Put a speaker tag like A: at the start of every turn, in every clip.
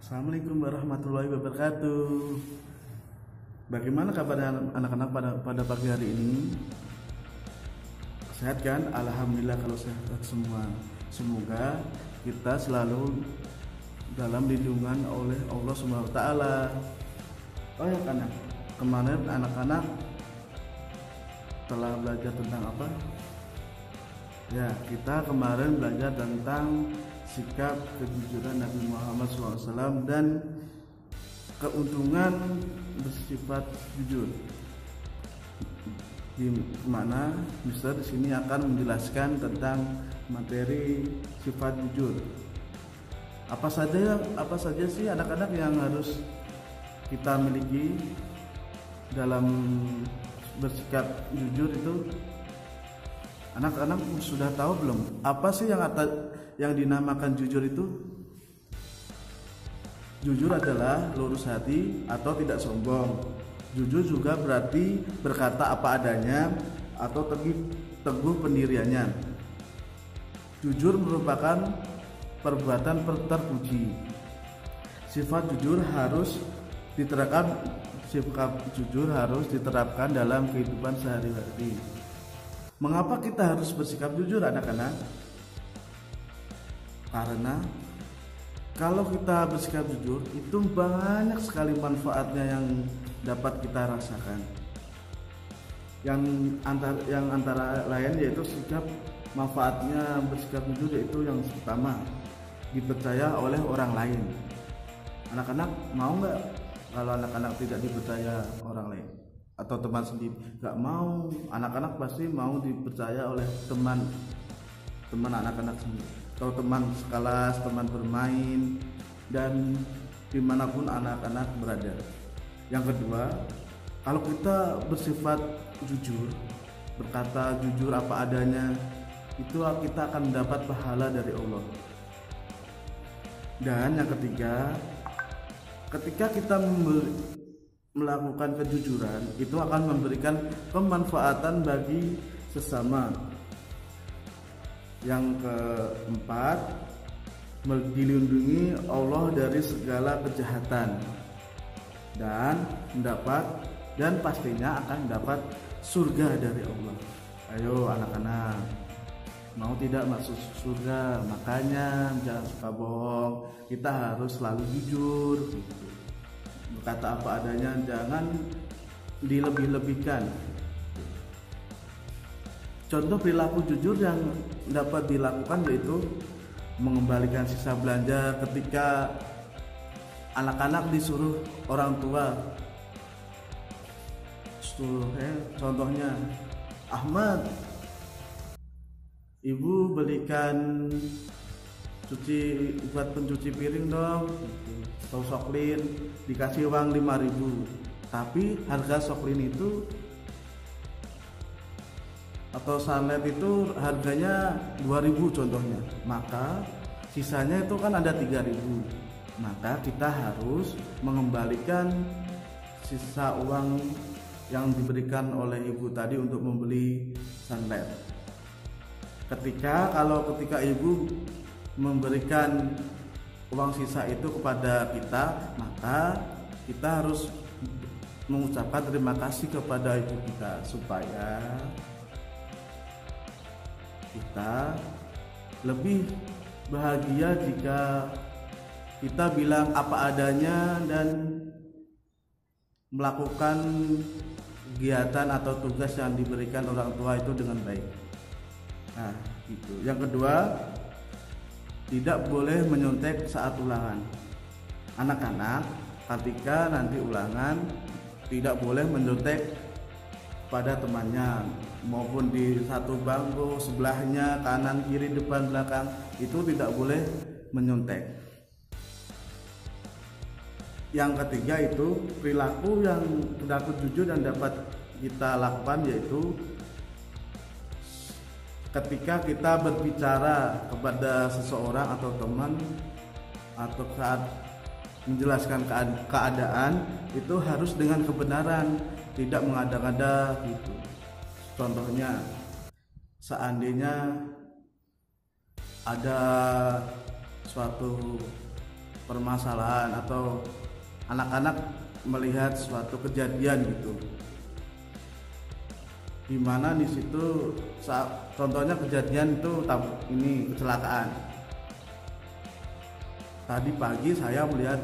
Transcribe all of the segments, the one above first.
A: Assalamualaikum warahmatullahi wabarakatuh. Bagaimana kabar anak-anak pada pagi hari ini? Sehat kan? Alhamdulillah kalau sehat semua. Semoga kita selalu dalam lindungan oleh Allah Subhanahu wa taala. Oh ya kan, kemarin anak-anak telah belajar tentang apa? Ya, kita kemarin belajar tentang sikap kejujuran Nabi Muhammad SAW dan keuntungan bersifat jujur. Di mana Mister di sini akan menjelaskan tentang materi sifat jujur. Apa saja sih anak-anak yang harus kita miliki dalam bersikap jujur itu? Anak-anak sudah tahu belum? Apa sih yang dinamakan jujur itu? Jujur adalah lurus hati atau tidak sombong. Jujur juga berarti berkata apa adanya atau teguh pendiriannya. Jujur merupakan perbuatan terpuji. Sifat jujur harus diterapkan dalam kehidupan sehari-hari. Mengapa kita harus bersikap jujur, anak-anak? Karena kalau kita bersikap jujur itu banyak sekali manfaatnya yang dapat kita rasakan. Yang antara lain yaitu sikap manfaatnya bersikap jujur, yaitu yang pertama, dipercaya oleh orang lain. Anak-anak mau nggak kalau anak-anak tidak dipercaya orang lain? Atau teman sendiri? Gak mau. Anak-anak pasti mau dipercaya oleh teman anak-anak sendiri, atau teman sekelas, teman bermain, dan dimanapun anak-anak berada. Yang kedua, kalau kita bersifat jujur, berkata jujur apa adanya, itu kita akan mendapat pahala dari Allah. Dan yang ketiga, ketika kita melakukan kejujuran, itu akan memberikan kemanfaatan bagi sesama. Yang keempat, dilindungi Allah dari segala kejahatan dan pastinya akan mendapat surga dari Allah. Ayo anak-anak, mau tidak masuk surga? Makanya jangan suka bohong, kita harus selalu jujur. Berkata apa adanya, jangan dilebih-lebihkan. Contoh perilaku jujur yang dapat dilakukan yaitu mengembalikan sisa belanja ketika anak-anak disuruh orang tua. Contohnya, Ahmad, ibu belikan buat pencuci piring dong, atau soklin, dikasih uang 5.000, tapi harga soklin itu atau sunlight itu harganya 2.000 contohnya, maka sisanya itu kan ada 3.000, maka kita harus mengembalikan sisa uang yang diberikan oleh ibu tadi untuk membeli sunlight. Ketika ibu memberikan uang sisa itu kepada kita, maka kita harus mengucapkan terima kasih kepada ibu kita, supaya kita lebih bahagia jika kita bilang apa adanya dan melakukan kegiatan atau tugas yang diberikan orang tua itu dengan baik. Nah, itu. Yang kedua, tidak boleh menyontek saat ulangan. Anak-anak, ketika nanti ulangan, tidak boleh menyontek pada temannya, maupun di satu bangku sebelahnya, kanan kiri depan belakang, itu tidak boleh menyontek. Yang ketiga itu perilaku jujur yang dapat kita lakukan, yaitu ketika kita berbicara kepada seseorang atau teman, atau saat menjelaskan keadaan, itu harus dengan kebenaran, tidak mengada-ngada gitu. Contohnya, seandainya ada suatu permasalahan atau anak-anak melihat suatu kejadian gitu, dimana di situ contohnya kejadian itu ini kecelakaan. Tadi pagi saya melihat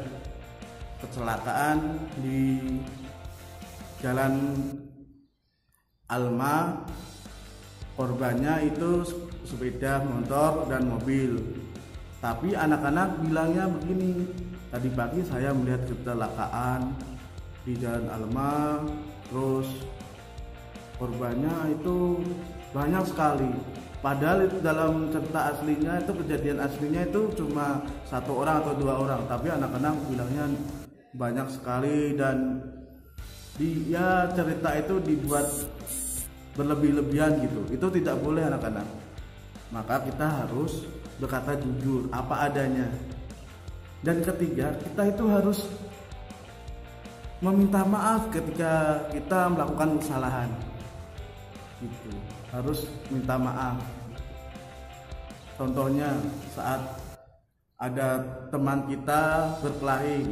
A: kecelakaan di Jalan Alma, korbannya itu sepeda motor dan mobil. Tapi anak-anak bilangnya begini, tadi pagi saya melihat kecelakaan di Jalan Alma, terus korbannya itu banyak sekali. Padahal dalam cerita aslinya itu, kejadian aslinya itu cuma 1 orang atau 2 orang, tapi anak-anak bilangnya banyak sekali. Dan dia cerita itu dibuat berlebih-lebihan gitu. Itu tidak boleh anak-anak. Maka kita harus berkata jujur apa adanya. Dan ketiga, kita itu harus meminta maaf ketika kita melakukan kesalahan gitu. Harus minta maaf. Contohnya saat ada teman kita berkelahi,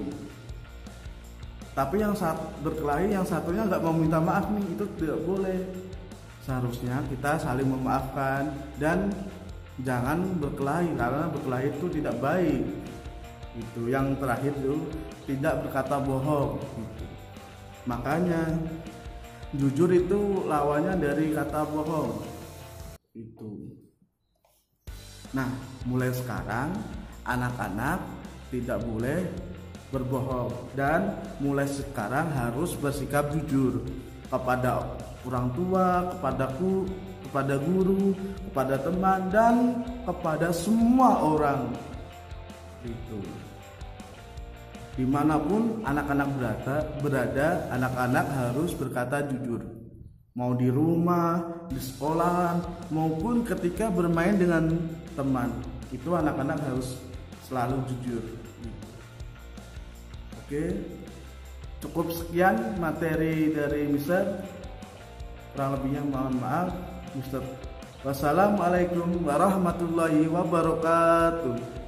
A: tapi yang berkelahi yang satunya nggak mau minta maaf nih, itu tidak boleh. Seharusnya kita saling memaafkan dan jangan berkelahi, karena berkelahi itu tidak baik. Itu yang terakhir itu tidak berkata bohong gitu. Makanya jujur itu lawannya dari kata bohong itu. Nah, mulai sekarang anak-anak tidak boleh berbohong, dan mulai sekarang harus bersikap jujur kepada orang tua, kepada guru, kepada teman, dan kepada semua orang itu. Dimanapun anak-anak berada, anak-anak harus berkata jujur. Mau di rumah, di sekolah, maupun ketika bermain dengan teman, itu anak-anak harus selalu jujur. Oke, cukup sekian materi dari Mister. Kurang lebihnya mohon maaf, Mister. Wassalamualaikum warahmatullahi wabarakatuh.